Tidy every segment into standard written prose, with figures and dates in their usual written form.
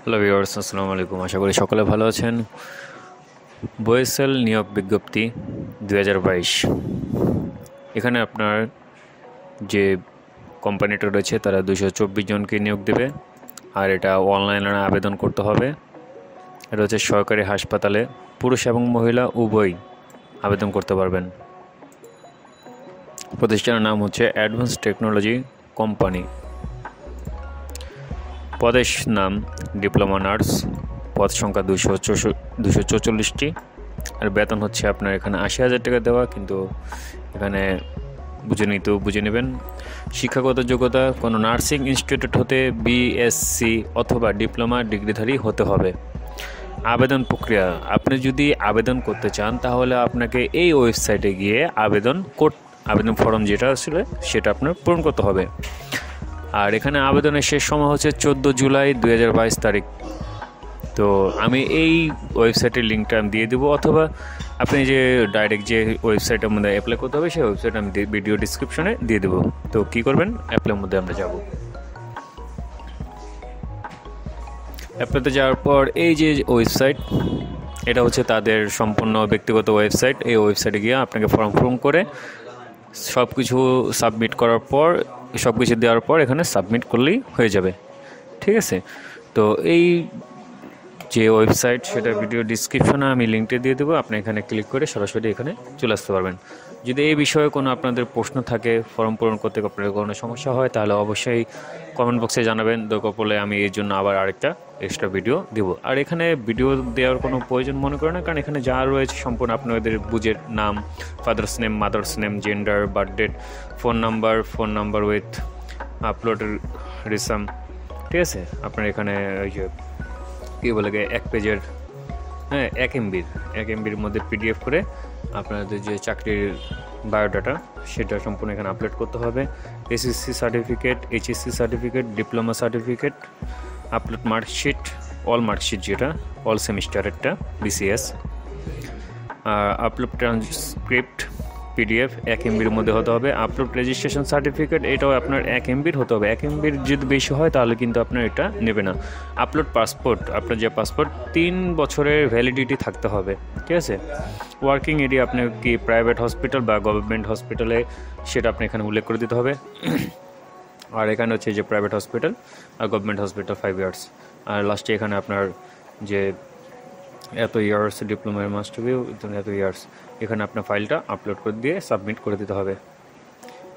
Hello viewers, আসসালামু আলাইকুম। আশা করি সকলে ভালো আছেন। বয়েসেল নিয়োগ বিজ্ঞপ্তি 2022। এখানে আপনার যে কোম্পানিটা রয়েছে তারা 224 জনকে নিয়োগ দেবে, আর এটা অনলাইনে আবেদন করতে হবে। এটা হচ্ছে সরকারি হাসপাতালে, পুরুষ এবং মহিলা উভয়ই আবেদন করতে পারবেন। প্রতিষ্ঠানের নাম হচ্ছে অ্যাডভান্স টেকনোলজি কোম্পানি। পদের নাম ডিপ্লোমা নার্স, পদ সংখ্যা 244টি, আর বেতন হচ্ছে আপনার এখানে 80,000 টাকা দেওয়া, কিন্তু এখানে বুঝে নেবেন। শিক্ষাগত যোগ্যতা কোনো নার্সিং ইনস্টিটিউট হতে বিএসসি অথবা ডিপ্লোমা ডিগ্রিধারী হতে হবে। আবেদন প্রক্রিয়া, আপনি যদি আবেদন করতে চান তাহলে আপনাকে এই ওয়েবসাইটে গিয়ে আবেদন ফর্ম যেটা ছিল সেটা আপনার পূরণ করতে হবে। আর এখানে আবেদনের শেষ সময় হচ্ছে 14 জুলাই 2022 তারিখ। তো আমি এই ওয়েবসাইটের লিঙ্কটা আমি দিয়ে দেবো, অথবা আপনি যে ডাইরেক্ট যে ওয়েবসাইটের মধ্যে অ্যাপ্লাই করতে হবে সেই ওয়েবসাইট আমি ভিডিও ডিসক্রিপশনে দিয়ে দেবো। তো কী করবেন, অ্যাপ্লাইয়ের মধ্যে আমরা যাব। অ্যাপ্লাইতে যাওয়ার পর এই যে ওয়েবসাইট, এটা হচ্ছে তাদের সম্পূর্ণ ব্যক্তিগত ওয়েবসাইট। এই ওয়েবসাইটে গিয়ে আপনাকে ফর্ম পূরণ করে সব কিছু সাবমিট করার পর, সব কিছু দেওয়ার পর এখানে সাবমিট করলেই হয়ে যাবে। ঠিক আছে? তো এই যে ওয়েবসাইট সেটা ভিডিও ডিসক্রিপশনে আমি লিঙ্কটা দিয়ে দেবো, আপনি এখানে ক্লিক করে সরাসরি এখানে চলে আসতে পারবেন। যদি এই বিষয়ে কোনো আপনাদের প্রশ্ন থাকে, ফর্ম পূরণ করতে আপনাদের কোনো সমস্যা হয়, তাহলে অবশ্যই কমেন্ট বক্সে জানাবেন। দরকার পড়লে আমি এই জন্য আবার আরেকটা এক্সট্রা ভিডিও দেবো। আর এখানে ভিডিও দেওয়ার কোনো প্রয়োজন মনে করে না, কারণ এখানে যা রয়েছে সম্পূর্ণ আপনাদের বুঝের নাম, father's name, mother's name, gender, birth date, phone number with আপলোডের রিসাম। ঠিক আছে? আপনার এখানে ওই যে কী বলে এক পেজের, হ্যাঁ, 1 এমবির মধ্যে পিডিএফ করে আপনাদের যে চাকরির বায়োডাটা সেটা সম্পূর্ণ এখানে আপলোড করতে হবে। SSC certificate, HSC certificate, diploma certificate, upload marksheet, all marksheet যেটা অল সেমিস্টারেরটা বিসিএস, আপলোড ট্রান্সক্রিপ্ট পিডিএফ 1 এমবির মধ্যে হতে হবে। আপলোড রেজিস্ট্রেশন সার্টিফিকেট, এটাও আপনার 1 এমবির হতে হবে। 1 এমবির যদি বেশি হয় তাহলে কিন্তু আপনার এটা নেবে না। আপলোড পাসপোর্ট, আপনার যে পাসপোর্ট 3 বছরের ভ্যালিডিটি থাকতে হবে। ঠিক আছে? ওয়ার্কিং এরিয়া আপনি কি প্রাইভেট হসপিটাল বা গভর্নমেন্ট হসপিটালে, সেটা আপনি এখানে উল্লেখ করে দিতে হবে। আর এখানে হচ্ছে যে প্রাইভেট হসপিটাল আর গভর্নমেন্ট হসপিটাল 5 ইয়ার্স। আর লাস্টে এখানে আপনার যে এত ইয়ার্স ডিপ্লোমার মাস্ট বি এত ইয়ার্স, এখানে আপনার ফাইলটা আপলোড করে দিয়ে সাবমিট করে দিতে হবে।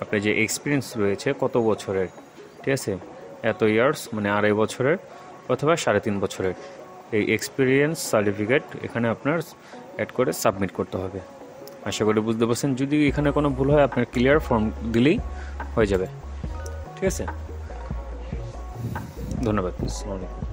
আপনার যে এক্সপিরিয়েন্স রয়েছে কত বছরের, ঠিক আছে, এত ইয়ার্স মানে 2.5 বছরের অথবা 3.5 বছরের, এই এক্সপিরিয়েন্স সার্টিফিকেট এখানে আপনার অ্যাড করে সাবমিট করতে হবে। আশা করি বুঝতে পারছেন। যদি এখানে কোনো ভুল হয় আপনার ক্লিয়ার ফর্ম দিলেই হয়ে যাবে। ঠিক আছে? ধন্যবাদ। আসসালামু আলাইকুম।